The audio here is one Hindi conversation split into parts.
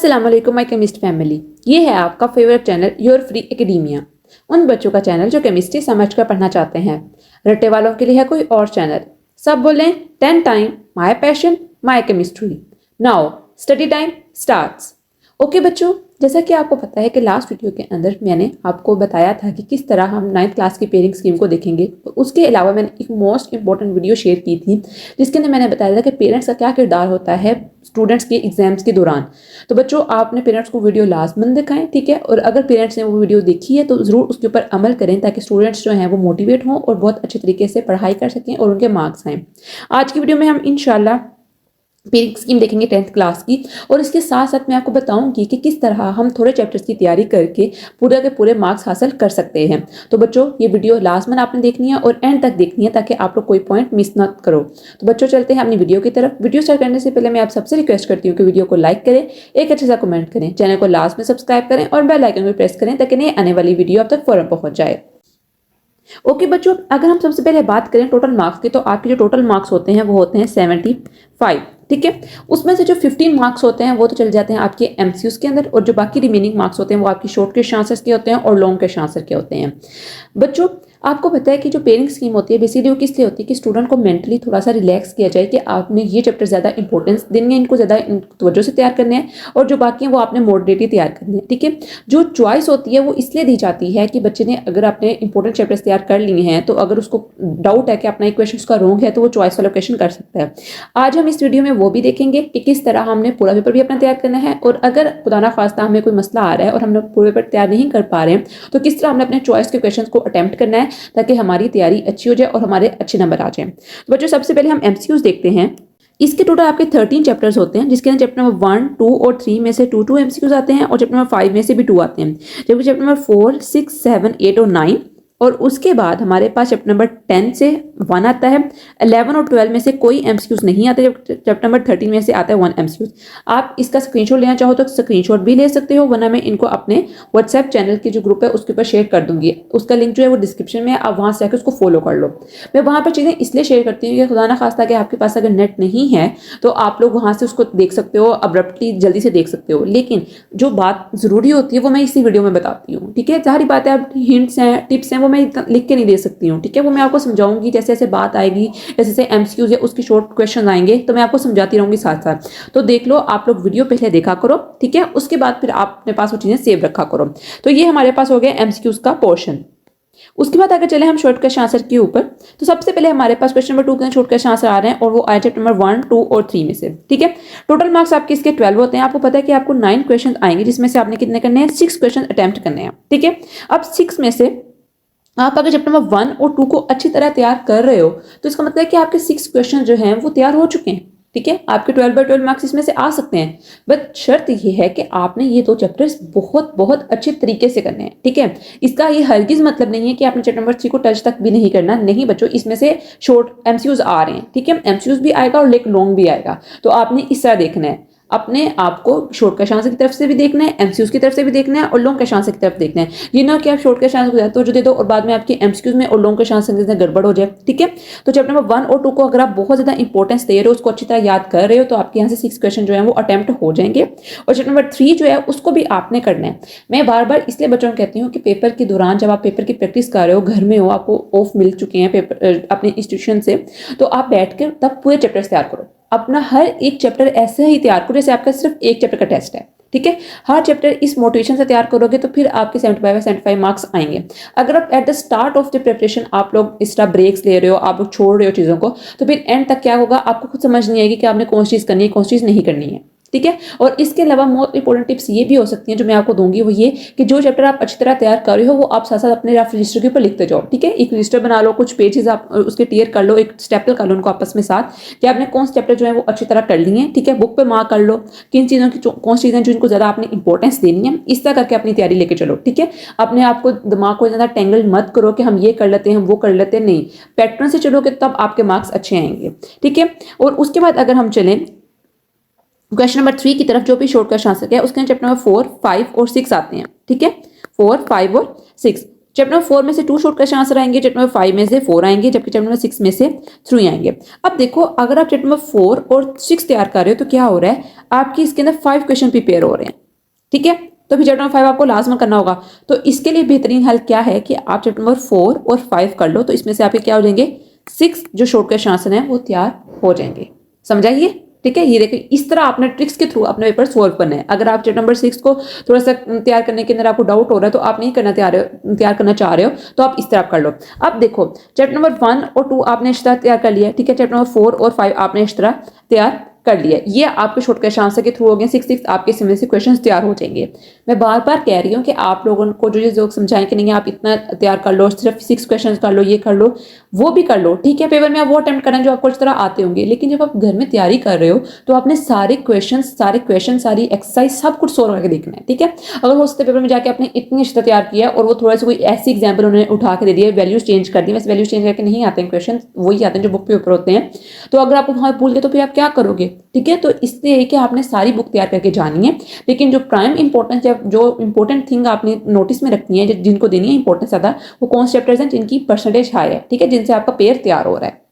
अस्सलाम वालेकुम माय केमिस्ट फैमिली। ये है आपका favourite channel your free academia. उन बच्चों का चैनल जो केमिस्ट्री समझकर पढ़ना चाहते हैं। रट्टे वालों के लिए है कोई और चैनल। सब बोलें 10 time my passion my chemistry. Now study time starts. Okay बच्चों, जैसा कि आपको पता है कि लास्ट वीडियो के अंदर मैंने आपको बताया था कि किस तरह हम 9th क्लास की पेयरिंग स्कीम को देखेंगे। तो उसके अलावा मैंने एक मोस्ट इंपॉर्टेंट वीडियो शेयर की थी जिसके अंदर मैंने बताया था कि पेरेंट्स का क्या किरदार होता है स्टूडेंट्स के एग्जाम्स के दौरान। तो बच्चों, आपने पेरेंट्स को वीडियो लाजमन दिखाएं, ठीक है। और अगर पेरेंट्स ने वो वीडियो देखी है तो ज़रूर उसके ऊपर अमल करें ताकि स्टूडेंट्स जो हैं वो मोटिवेट हों और बहुत अच्छे तरीके से पढ़ाई कर सकें और उनके मार्क्स आएँ। आज की वीडियो में हम इंशाल्लाह पेयरिंग स्कीम देखेंगे 10th क्लास की, और इसके साथ साथ मैं आपको बताऊंगी कि किस तरह हम थोड़े चैप्टर्स की तैयारी करके पूरे के पूरे मार्क्स हासिल कर सकते हैं। तो बच्चों, ये वीडियो लाजमन आपने देखनी है और एंड तक देखनी है ताकि आप लोग कोई पॉइंट मिस ना करो। तो बच्चों, चलते हैं अपनी वीडियो की तरफ। वीडियो स्टार्ट करने से पहले मैं आप सबसे रिक्वेस्ट करती हूँ कि वीडियो को लाइक करें, एक अच्छा सा कमेंट करें, चैनल को लास्ट में सब्सक्राइब करें और बेल आइकन को प्रेस करें ताकि नई आने वाली वीडियो आप तक फौरन पहुंच जाए। ओके बच्चों, अगर हम सबसे पहले बात करें टोटल मार्क्स की, तो आपके जो टोटल मार्क्स होते हैं वो होते हैं 75, ठीक है। उसमें से जो 15 मार्क्स होते हैं वो तो चले जाते हैं आपके एमसीक्यूज के अंदर, और जो बाकी रिमेनिंग मार्क्स होते हैं वो आपकी शॉर्ट क्वेश्चन आंसर्स के होते हैं और लॉन्ग क्वेश्चन आंसर के होते हैं। बच्चों, आपको पता है कि जो पेयरिंग स्कीम होती है बेसिकली वो किस लिए होती है कि स्टूडेंट को मेंटली थोड़ा सा रिलैक्स किया जाए कि आपने ये चैप्टर ज़्यादा इंपॉर्टेंस देनी है, इनको ज़्यादा तवज्जो से तैयार करने हैं, और जो बाकी हैं वो आपने मॉडरेटली तैयार करने हैं, ठीक है। जो चॉइस होती है वो इसलिए दी जाती है कि बच्चे ने अगर आपने इंपॉर्टेंट चैप्टर्स तैयार कर लिए हैं तो अगर उसको डाउट है कि अपना एक क्वेश्चन उसका रॉन्ग है तो वो चॉइस वाला क्वेश्चन कर सकता है। आज हम इस वीडियो में वो भी देखेंगे कि किस तरह हमने पूरा पेपर भी अपना तैयार करना है, और अगर खुदा ना खास्ता हमें कोई मसला आ रहा है और हम लोग पूरे पेपर तैयार नहीं कर पा रहे हैं तो किस तरह हमने अपने चॉइस के क्वेश्चन को अटेम्प्ट करना है ताकि हमारी तैयारी अच्छी हो जाए और हमारे अच्छे नंबर आ जाए। तो बच्चों, सबसे पहले हम एमसीक्यूज देखते हैं। इसके टोटल आपके 13 चैप्टर्स होते हैं, जिसके अंदर चैप्टर नंबर 1, 2 और 3 में से 2 एमसीक्यूज आते हैं और चैप्टर नंबर 5 में से भी 2 आते हैं, जबकि चैप्टर नंबर 4, 6, 7, 8 और 9, और उसके बाद हमारे पास चैप्टर नंबर 10 से 1 आता है। 11 और 12 में से कोई एमसीक्यूज नहीं आते, जब चैप्टर नंबर 13 में से आता है 1 एमसीक्यूज। आप इसका स्क्रीनशॉट लेना चाहो तो स्क्रीनशॉट भी ले सकते हो, वरना मैं इनको अपने व्हाट्सएप चैनल की जो ग्रुप है उसके ऊपर शेयर कर दूंगी। उसका लिंक जो है वो डिस्क्रिप्शन में है, आप वहां से आकर उसको फॉलो कर लो। मैं वहां पर चीज़ें इसलिए शेयर करती हूँ कि खुदा ना खास्ता कि आपके पास अगर नेट नहीं है तो आप लोग वहां से उसको देख सकते हो, अब्रप्टली जल्दी से देख सकते हो, लेकिन जो बात जरूरी होती है वो मैं इसी वीडियो में बताती हूँ, ठीक है। सारी बातें आप हिंट्स हैं, टिप्स हैं, वो मैं लिख के नहीं दे सकती हूँ, ठीक है। वो मैं आपको समझाऊंगी जैसे जैसे बात आएगी, जैसे जैसे एमसीक्यूज या उसके शॉर्ट क्वेश्चन आएंगे तो मैं आपको समझाती रहूंगी साथ साथ। तो देख लो, आप लोग वीडियो पहले देखा करो, ठीक है। उसके बाद फिर आप अपने पास वो चीजें सेव रखा करो। तो ये हमारे पास हो गया एमसीक्यूज का पोर्शन। उसके बाद अगर चले हम शॉर्ट क्वेश्चन आंसर के ऊपर, तो सबसे पहले हमारे पास क्वेश्चन नंबर 2 के शॉर्ट क्वेश्चन आंसर आ रहे हैं और वो आए चैप्टर नंबर 1, 2 और 3 में से, ठीक है। टोटल मार्क्स आपके इसके 12 होते हैं। आपको पता है कि आपको 9 क्वेश्चन आएंगे जिसमें से आपने कितने करने हैं, 6 क्वेश्चन अटेम्प्ट करने हैं, ठीक है। अब 6 में से आप अगर चैप्टर नंबर 1 और 2 को अच्छी तरह तैयार कर रहे हो तो इसका मतलब है कि आपके 6 क्वेश्चन जो हैं वो तैयार हो चुके हैं, ठीक है। आपके 12/12 मार्क्स इसमें से आ सकते हैं, बट शर्त ये है कि आपने ये 2 चैप्टर्स बहुत बहुत अच्छे तरीके से करने हैं, ठीक है। इसका ये हरगिज मतलब नहीं है कि आपने चैप्टर नंबर 3 को टच तक भी नहीं करना, नहीं बच्चों, इसमें से शॉर्ट एमसीक्यूज आ रहे हैं, ठीक है। एमसीक्यूज भी आएगा और लेक लॉन्ग भी आएगा, तो आपने इस तरह देखना है। अपने आपको शॉर्ट क्वेश्चन आंसर की तरफ से भी देखना है, एमसीक्यूज की तरफ से भी देखना है और लॉन्ग क्वेश्चन आंसर की तरफ देखना है। ये ना कि आप शॉर्ट क्वेश्चन आंसर को ज्यादा तवज्जो दे दो और बाद में आपके एमसीक्यूज में और लॉन्ग क्वेश्चन आंसर में गड़बड़ हो जाए, ठीक है। तो चैप्टर नंबर 1 और 2 को अगर आप बहुत ज्यादा इंपॉर्टेंस दे रहे हो, उसको अच्छी तरह याद कर रहे हो, तो आपके यहाँ से 6 क्वेश्चन जो है वो अटेम्प्ट हो जाएंगे। और चैप्टर नंबर 3 जो है उसको भी आपने करना है। मैं बार बार इसलिए बच्चों को कहती हूँ कि पेपर के दौरान जब आप पेपर की प्रैक्टिस कर रहे हो, घर में हो, आपको ऑफ मिल चुके हैं पेपर अपने इंस्टीट्यूशन से, तो आप बैठ कर तब पूरे चैप्टर्स तैयार करो। अपना हर एक चैप्टर ऐसे ही तैयार करो जैसे आपका सिर्फ एक चैप्टर का टेस्ट है, ठीक है। हर चैप्टर इस मोटिवेशन से तैयार करोगे तो फिर आपके 75 मार्क्स आएंगे। अगर आप at the start of the preparation आप लोग एक्स्ट्रा ब्रेक्स ले रहे हो, आप लोग छोड़ रहे हो चीज़ों को, तो फिर एंड तक क्या होगा, आपको खुद समझ नहीं आएगी कि आपने कौन सी चीज़ करनी है, कौन सी चीज़ नहीं करनी है, ठीक है। और इसके अलावा मोस्ट इंपॉर्टेंट टिप्स ये भी हो सकती हैं जो मैं आपको दूंगी, वो ये कि जो चैप्टर आप अच्छी तरह तैयार कर रहे हो वो आप साथ साथ अपने रफ रजिस्टर के ऊपर लिखते जाओ, ठीक है। एक रजिस्टर बना लो, कुछ पेजेस आप उसके टियर कर लो, एक स्टेपल कर लो उनको आपस में साथ कि आपने कौन से चैप्टर जो है वो अच्छी तरह कर लिए हैं, ठीक है। बुक पे मार्क कर लो किन चीज़ों की कौन सी चीज़ें जिनको ज़्यादा आपने इंपॉर्टेंस देनी है, इस तरह करके अपनी तैयारी लेके चलो, ठीक है। अपने आप को दिमाग को ज़्यादा टेंगल मत करो कि हम ये कर लेते हैं, हम वो कर लेते हैं, नहीं, पैटर्न से चलोगे तब आपके मार्क्स अच्छे आएंगे, ठीक है। और उसके बाद अगर हम चलें क्वेश्चन नंबर 3 की तरफ, जो भी शॉर्ट क्वेश्चन आंसर है उसके चैप्टर नंबर 4, 5 और 6 आते हैं, ठीक है। 4, 5 और 6 चैप्टर नंबर 4 में से 2 शॉर्ट क्वेश्चन आंसर आएंगे, चैप्टर नंबर 5 में से 4 आएंगे, जबकि चैप्टर नंबर 6 में से 3 आएंगे। अब देखो अगर आप चैप्टर नंबर 4 और 6 तैयार कर रहे हो तो क्या हो रहा है, आपकी इसके अंदर 5 क्वेश्चन प्रिपेयर हो रहे हैं, ठीक है। तो फिर चैप्टर नंबर 5 आपको लाजमन करना होगा। तो इसके लिए बेहतरीन हल क्या है कि आप चैप्टर नंबर 4 और 5 कर लो, तो इसमें से आपके क्या हो जाएंगे, 6 जो शॉर्ट क्वेश्चन आंसर हैं वो तैयार हो जाएंगे। समझाइए, ठीक है। ये देखिए इस तरह आपने ट्रिक्स के थ्रू अपने पेपर सॉल्व करना है। अगर आप चैप्टर नंबर 6 को थोड़ा सा तैयार करने के अंदर आपको डाउट हो रहा है, तो आप नहीं करना तैयार करना चाह रहे हो, तो आप इस तरह कर लो। अब देखो चैप्टर नंबर 1 और 2 आपने इस तरह तैयार कर लिया, ठीक है। चैप्टर नंबर 4 और 5 आपने इस तरह तैयार कर लिया। ये आपके शॉर्ट क्वेश्चन आंसर के थ्रू हो गए। 6 आपके इसमें से क्वेश्चन तैयार हो जाएंगे। मैं बार बार कह रही हूँ कि आप लोगों को जो लोग समझाएं कि नहीं आप इतना तैयार कर लो, सिर्फ 6 क्वेश्चन कर लो, ये कर लो, वो भी कर लो, ठीक है। पेपर में आप वो अटेम्प्ट करें जो आपको इस तरह आते होंगे, लेकिन जब आप घर में तैयारी कर रहे हो तो आपने सारे क्वेश्चन सारी एक्सरसाइज सब कुछ सोल्व करके देखना है, ठीक है। अगर हो सकता है पेपर में जाके आपने इतनी अच्छा तैयार किया और वो थोड़ा सा कोई ऐसी एग्जाम्पल उन्होंने उठा के दे दिया, वैल्यूज चेंज कर दी, वैसे वैल्यूज चेंज करके नहीं आते हैं क्वेश्चन, वही आते हैं जो बुक पे ऊपर होते हैं। तो अगर आप वहां भूल गए तो फिर आप क्या करोगे, ठीक है। तो इसलिए कि आपने सारी बुक तैयार करके जानी है, लेकिन जो प्राइम इंपॉर्टेंस है, जो इंपॉर्टेंट थिंग आपने नोटिस में रखनी है, जिनको देनी है इंपॉर्टेंस ज्यादा, वो कौन से चैप्टर्स हैं जिनकी परसेंटेज हाई है, ठीक है, जिनसे आपका पेयर तैयार हो रहा है।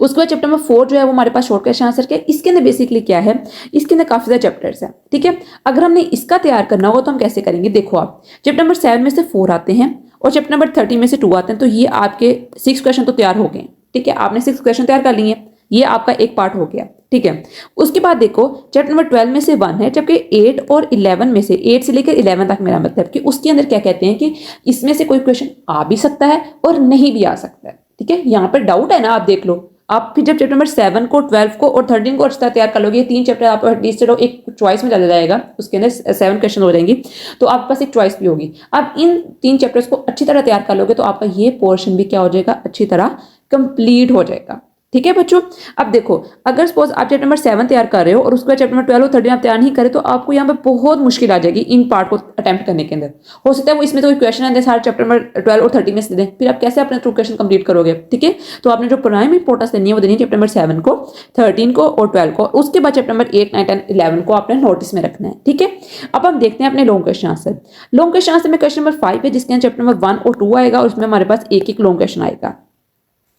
उसके बाद चैप्टर नंबर 4 जो है वो हमारे पास शॉर्ट क्वेश्चन आंसर के, इसके अंदर बेसिकली क्या है, इसके अंदर काफी ज्यादा चैप्टर्स हैं, ठीक है। अगर हमने इसका तैयार करना होगा तो हम कैसे करेंगे, देखो आप चैप्टर नंबर 7 में से 4 आते हैं और चैप्टर नंबर 30 में से 2 आते हैं, तो ये आपके 6 क्वेश्चन तो तैयार हो गए, ठीक है। आपने 6 क्वेश्चन तैयार कर लिए, ये आपका एक पार्ट हो गया, ठीक है। उसके बाद देखो चैप्टर नंबर 12 में से 1 है, जबकि 8 और 11 में से 8 से लेकर 11 तक, मेरा मतलब कि उसके अंदर क्या कहते हैं कि इसमें से कोई क्वेश्चन आ भी सकता है और नहीं भी आ सकता है, ठीक है। यहाँ पर डाउट है ना, आप देख लो। आप फिर जब चैप्टर नंबर 7 को, 12 को और 13 को अच्छा तैयार कर लोगे, 3 चैप्टर आप एटलीस्ट चलो एक चॉइस में चला जाएगा, उसके अंदर 7 क्वेश्चन हो जाएंगी, तो आपके पास एक चॉइस भी होगी। आप इन 3 चैप्टर्स को अच्छी तरह तैयार कर लोगे तो आपका ये पोर्शन भी क्या हो जाएगा, अच्छी तरह कंप्लीट हो जाएगा, ठीक है बच्चों। अब देखो अगर सपोज आप चैप्टर नंबर 7 तैयार कर रहे हो और उसके बाद चैप्टर नंबर 12 और 13 आप तैयार नहीं करें, तो आपको यहाँ पे बहुत मुश्किल आ जाएगी इन पार्ट को अटेम्प्ट करने के अंदर। हो सकता है वो इसमें तो कोई क्वेश्चन है सारे चैप्टर नंबर 12 और 13 में से दें, फिर आप कैसे अपने थ्रू क्वेश्चन कंप्लीट करोगे, ठीक है। तो आपने जो प्राइम इंपॉर्टेंस देनी है वो देनी है चैप्टर नंबर 7 को, 13 को और 12 को। उसके बाद चैप्टर नंबर 8, 9, 10, 11 को आपने नोटिस में रखना है, ठीक है। अब हम देखते हैं अपने long question answer. Long question answer में क्वेश्चन नंबर 5 है, जिसके अंदर चैप्टर नंबर 1 और 2 आएगा और उसमें हमारे पास एक लॉन्ग क्वेश्चन आएगा।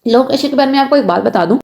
लॉन्ग क्वेश्चन के बारे में आपको एक बात बता दूं,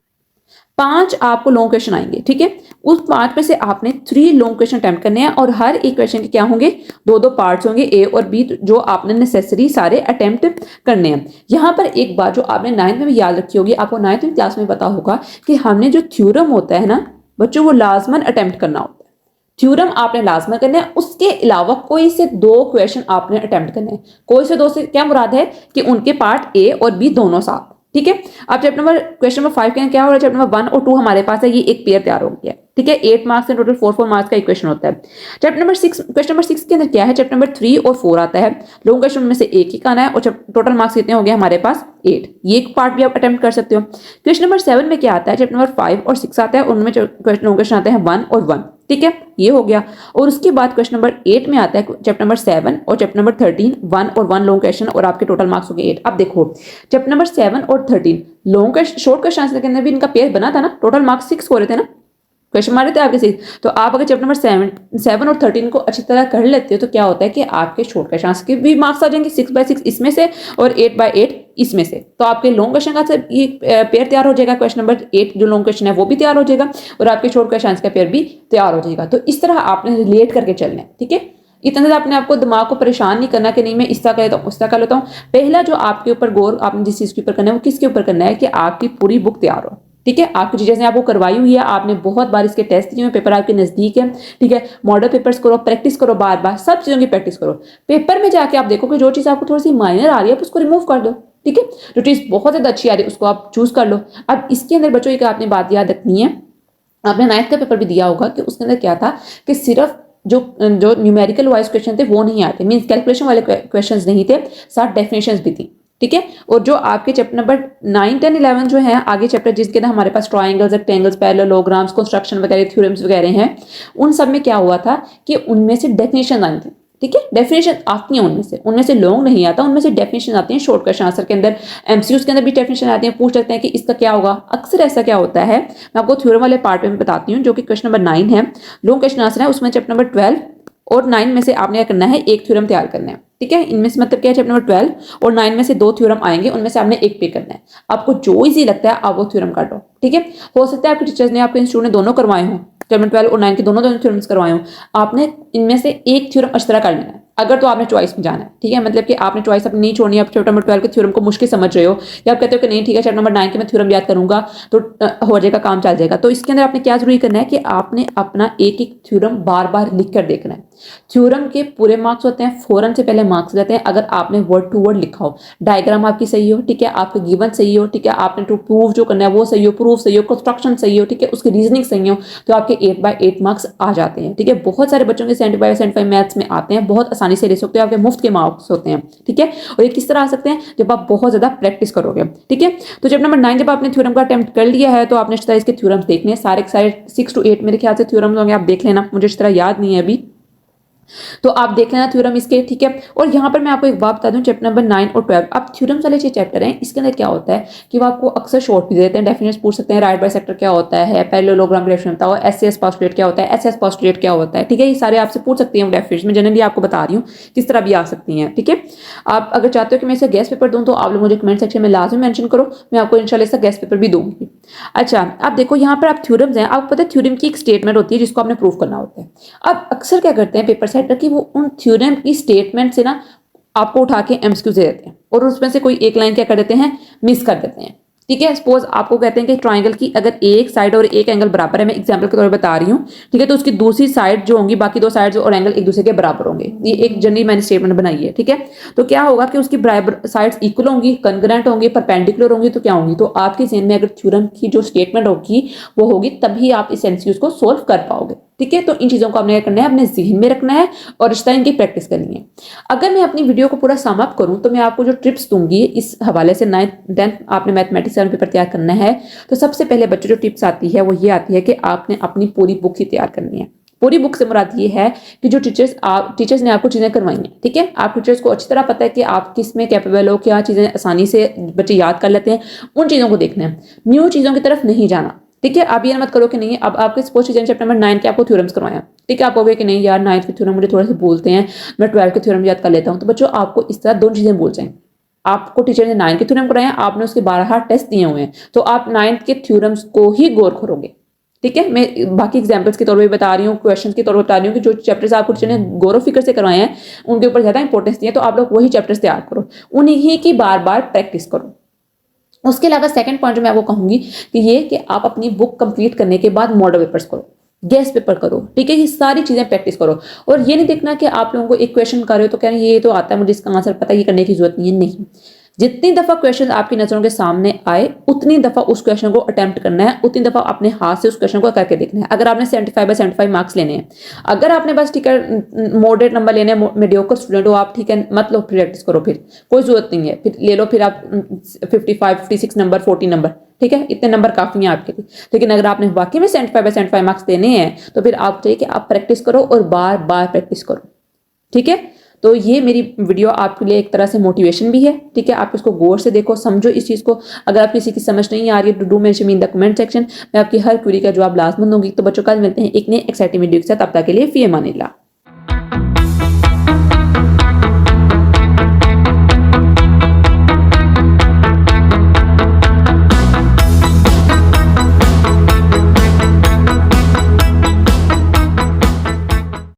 5 आपको लॉन्ग क्वेश्चन आएंगे, ठीक है। उस 5 में से आपने 3 लॉन्ग क्वेश्चन अटेम्प्ट करने हैं और हर एक क्वेश्चन के क्या होंगे, 2 पार्ट्स होंगे, ए और बी, जो आपने नेसेसरी सारे अटेम्प्ट करने हैं। यहाँ पर एक बात जो आपने 9th में भी याद रखी होगी, आपको 9th क्लास में पता होगा कि हमने जो थ्योरम होता है ना बच्चों, वो लाजमन अटेम्प्ट करना होता है। थ्योरम आपने लाजमन करना है, उसके अलावा कोई से 2 क्वेश्चन आपने अटेम्प्ट करने हैं। कोई से 2 से क्या मुराद है कि उनके पार्ट ए और बी दोनों साथ, ठीक है। अब चैप्टर नंबर क्वेश्चन नंबर 5 के क्या हो रहा है, चैप्टर नंबर 1 और 2 हमारे पास है, ये एक पेयर तैयार हो गया, ठीक है। 8 मार्क्स से टोटल 4 मार्क्स का इक्वेशन होता है। चैप्टर नंबर 6, क्वेश्चन नंबर 6 के अंदर क्या है, चैप्टर नंबर 3 और 4 आता है। लॉन्ग क्वेश्चन में से एक ही आना है और टोटल मार्क्स कितने हो गए हमारे पास, 8। ये एक पार्ट भी आप अटेम्प्ट कर सकते हो। क्वेश्चन नंबर 7 में क्या आता है, चैप्टर नंबर 5 और 6 आता है, उनमें लॉन्ग क्वेश्चन आते हैं 1 और 1, ठीक है, ये हो गया। और उसके बाद क्वेश्चन नंबर 8 में आता है चैप्टर नंबर 7 और चैप्टर नंबर 13, 1 और 1 लॉन्ग क्वेश्चन, और आपके टोटल मार्क्स हो गए 8। अब देखो चैप्टर नंबर 7 और 13 long question, short question answer के अंदर भी इनका पेयर बना था ना, टोटल मार्क्स 6 हो रहे थे ना, क्वेश्चन मारे थे आपके 6। तो आप अगर चैप्टर नंबर 7 और 13 को अच्छी तरह कर लेते हो तो क्या होता है कि आपके शॉर्ट क्वेश्चन आंसर के भी मार्क्स आ जाएंगे 6/6 इसमें से और 8/8 इसमें से। तो आपके लॉन्ग क्वेश्चन का ये पेयर तैयार हो जाएगा, क्वेश्चन नंबर 8 जो लॉन्ग क्वेश्चन है वो भी तैयार हो जाएगा और आपके शॉर्ट क्वेश्चन आंसर का पेयर भी तैयार हो जाएगा। तो इस तरह आपने रिलेट करके चलना है, ठीक है। इतना ज़्यादा अपने आपको दिमाग को परेशान नहीं करना कि नहीं मैं इस तरह कर लेता हूँ उस तरह कर लेता हूँ। पहला जो आपके ऊपर गौर आपने जिस चीज़ के ऊपर करना है वो किसके ऊपर करना है कि आपकी पूरी बुक तैयार हो, ठीक है। आपकी चीजें जैसे आपको करवाई हुई है, आपने बहुत बार इसके टेस्ट दिए हैं, पेपर आपके नजदीक है, ठीक है। मॉडल पेपर्स करो, प्रैक्टिस करो, बार बार सब चीजों की प्रैक्टिस करो। पेपर में जाके आप देखो कि जो चीज आपको थोड़ी सी माइनर आ रही है उसको रिमूव कर दो, ठीक है। जो चीज बहुत ज्यादा अच्छी आ रही है उसको आप चूज कर लो। अब इसके अंदर बच्चों एक आपने बात याद रखनी है, आपने 9th का पेपर भी दिया होगा कि उसके अंदर क्या था कि सिर्फ जो न्यूमेरिकल वाइज क्वेश्चन थे वो नहीं आते, मीन्स कैलकुलेशन वाले क्वेश्चन नहीं थे, साथ डेफिनेशंस भी थी, ठीक है। और जो आपके चैप्टर नंबर 9, 10, 11 जो है आगे चैप्टर जिसके अंदर हमारे पास ट्रायंगल्स, रेक्टेंगल्स, पैरेललोग्राम्स, कंस्ट्रक्शन वगैरह, थ्योरम्स वगैरह हैं, उन सब में क्या हुआ था कि उनमें से डेफिनेशन आई थी, ठीक है। डेफिनेशन आती हैं उनमें से लॉन्ग नहीं आता, उनमें से डेफिनेशन आती हैं शॉर्ट क्वेश्चन आंसर के अंदर। एमसीक्यूज के अंदर भी डेफिनेशन आती हैं, पूछ सकते हैं कि इसका क्या होगा। अक्सर ऐसा क्या होता है, मैं आपको थ्योरम वाले पार्ट में बताती हूँ जो कि क्वेश्चन नंबर 9 है, लॉन्ग क्वेश्चन आंसर है, उसमें चैप्टर नंबर 12 और 9 में से आपने क्या करना है, एक थ्योरम तैयार करना है, ठीक है, इनमें से मतलब क्या है, चैप्टर नंबर 12 और 9 में से 2 थ्योरम आएंगे, उनमें से आपने एक पे करना है। आपको जो इजी लगता है आप वो थ्योरम काटो, ठीक है। हो सकता है आपके टीचर्स ने, आपके इंस्टीट्यूट ने दोनों करवाए हों, चैप्टर 12 और 9 के दोनों थ्योरम्स करवाए हों, आपने इनमें से एक थ्योरम अच्छी तरह कर लेना है, अगर तो आपने चॉइस में जाना है, ठीक है। मतलब कि आपने चॉइस अपनी नहीं छोड़नी, आप चैप्टर नंबर 12 के थ्योरम को मुश्किल समझ रहे हो, या आप कहते हो कि नहीं ठीक है चैप्टर नंबर 9 के मैं थ्योरम याद करूंगा तो हो जाएगा, काम चल जाएगा। तो इसके अंदर आपने क्या जरूरी करना है कि आपने अपना एक एक थ्योरम बार बार लिख कर देखना है। थ्योरम के पूरे मार्क्स होते हैं, फौरन से पहले मार्क्स रहते हैं अगर आपने वर्ड टू वर्ड लिखा हो, डायग्राम आपकी सही हो, ठीक है, आपका गिवन सही हो, ठीक है, आपने टू प्रूव जो करना है वो सही हो, प्रूफ सही हो, कंस्ट्रक्शन सही हो, ठीक है, उसकी रीजनिंग सही हो, तो आपके 8/8 मार्क्स आ जाते हैं, ठीक है। बहुत सारे बच्चों के 75/75 मैथ्स में आते हैं, बहुत आसानी से ले सकते हो, आपके मुफ्त के मार्क्स होते हैं, ठीक है। और ये किस तरह आ सकते हैं, जब आप बहुत ज्यादा प्रैक्टिस करोगे, ठीक है। तो चैप्टर नंबर 9 जब आपने थ्योरम का अटेम्प्ट कर लिया है तो आपने इस तरह इसके थ्योरम्स देखने हैं, सारे 6 to 8 मेरे ख्याल से थ्योरम्स होंगे, आप देख लेना, मुझे इस तरह याद नहीं है अभी, तो आप देख लेना थ्योरम इसके, ठीक है। और यहाँ पर मैं आपको एक बात बता दूं, चैप्टर नंबर 9 और 12 आप थ्योरम्स वाले जो चैप्टर हैं इसके अंदर क्या होता है कि वो आपको अक्सर शॉर्ट भी देते हैं, डेफिनेशन पूछ सकते हैं, राइट बाइसेक्टर क्या होता है, पैरेललोग्राम रिलेशन बताओ, एसएस पोस्टुलेट क्या होता है, एसएस पोस्टुलेट क्या होता है, ठीक है। ये सारे आपसे पूछ सकती हैं डेफिनेशन में, जनरली आपको बता रही हूँ किस तरह भी आ सकती हैं, ठीक है। आप अगर चाहते हो कि मैं इसे गेस्ट पेपर दूं तो आप लोग मुझे कमेंट सेक्शन में लाजमी मेंशन करो, मैं आपको इंशाल्लाह इसका गेस्ट पेपर भी दूंगी। अच्छा, आप देखो यहाँ पर आप थ्योरम्स हैं, आपको पता है थ्योरम की एक स्टेटमेंट होती है जिसको आपने प्रूव करना होता है। अब अक्सर क्या करते हैं पेपर सेटर की, वो उन थ्योरम की स्टेटमेंट से ना आपको उठा के एमसीक्यू दे देते हैं और उसमें से कोई एक लाइन क्या कर देते हैं, मिस कर देते हैं, ठीक है। सपोज आपको कहते हैं कि ट्राइंगल की अगर एक साइड और एक एंगल बराबर है, मैं एग्जांपल के तौर पर बता रही हूँ, ठीक है, तो उसकी दूसरी साइड जो होंगी, बाकी 2 साइड्स और एंगल एक दूसरे के बराबर होंगे, ये एक जनरली मैंने स्टेटमेंट बनाई है, ठीक है। तो क्या होगा कि उसकी बराबर साइड्स इक्वल होंगी, कन्ग्रेंट होंगी, परपेंडिकुलर होंगी, तो क्या होंगी, तो आपके ज़हन में अगर थ्योरम की जो स्टेटमेंट होगी वो होगी, तभी आप इस एमसीक्यूज को सोल्व कर पाओगे, ठीक है। तो इन चीज़ों को आपने क्या करना है, अपने जहन में रखना है और इस तरह इनकी प्रैक्टिस करनी है। अगर मैं अपनी वीडियो को पूरा सम अप करूं तो मैं आपको जो टिप्स दूंगी इस हवाले से, 9th 10th आपने मैथमेटिक्स का पेपर तैयार करना है, तो सबसे पहले बच्चों जो टिप्स आती है वो ये आती है कि आपने अपनी पूरी बुक ही तैयार करनी है। पूरी बुक से मुराद ये है कि जो टीचर्स ने आपको चीज़ें करवाई हैं, ठीक है, आप टीचर्स को अच्छी तरह पता है कि आप किस में कैपेबल हो, क्या चीज़ें आसानी से बच्चे याद कर लेते हैं, उन चीज़ों को देखना है, न्यू चीज़ों की तरफ नहीं जाना, ठीक है। आप ये मत करो कि नहीं, अब आपके सपोज टीचर चैप्टर नंबर 9 के आपको थ्योरम्स करवाया, ठीक है, आप कहोगे कि नहीं यार 9th के थ्योरम मुझे थोड़े से बोलते हैं, मैं 12 के थ्योरम याद कर लेता हूँ, तो बच्चों आपको इस तरह 2 चीज़ें बोल जाएं। आपको टीचर ने 9 के थ्योरम कराए हैं, आपने उसके 12 टेस्ट दिए हुए हैं, तो आप 9th के थ्योरम्स को ही गौर करोगे, ठीक है। मैं बाकी एग्जाम्पल्स के तौर पर बता रही हूँ, क्वेश्चन के तौर पर बता रही हूँ कि जो चैप्टर्स आपको टीचर ने गौर फिक्र से करवाए हैं उनके ऊपर ज़्यादा इंपॉर्टेंस दिए, तो आप लोग वही चैप्टर्स तैयार करो, उन्हीं की बार बार प्रैक्टिस करो। उसके अलावा सेकंड पॉइंट जो मैं आपको कहूंगी कि ये कि आप अपनी बुक कंप्लीट करने के बाद मॉडल पेपर्स करो, गेस्ट पेपर करो, ठीक है, ये सारी चीजें प्रैक्टिस करो। और ये नहीं देखना कि आप लोगों को एक क्वेश्चन कर रहे हो तो कह रहे हैं ये तो आता है मुझे, इसका आंसर पता है, ये करने की जरूरत नहीं है, नहीं। जितनी दफा क्वेश्चन आपकी नजरों के सामने आए उतनी दफा उस क्वेश्चन को अटेम्प्ट करना है, उतनी दफा अपने हाथ से उस क्वेश्चन को करके देखना है। अगर आपने 75/75 मार्क्स लेने हैं, अगर आपने बस ठीक है मॉडरेट नंबर लेने हैं, मीडियोकर स्टूडेंट हो आप, ठीक है, मत लो, प्रैक्टिस करो, फिर कोई जरूरत नहीं है, फिर ले लो, फिर आप 55 56 नंबर 40 नंबर, ठीक है, इतने नंबर काफी हैं आपके लिए। लेकिन अगर आपने वाकई में 75/75 मार्क्स देने हैं तो फिर आप चाहिए कि आप प्रैक्टिस करो और बार बार प्रैक्टिस करो, ठीक है। तो ये मेरी वीडियो आपके लिए एक तरह से मोटिवेशन भी है, ठीक है, आप इसको गौर से देखो, समझो इस चीज़ को। अगर आप किसी की समझ नहीं आ रही है, do mention me in the comment section, मैं आपकी हर क्वेरी का जवाब लाजमन दूंगी। तो बच्चों कल मिलते हैं एक नए एक्साइटिंग वीडियो के साथ, तब तक के लिए फी अमानिल्लाह।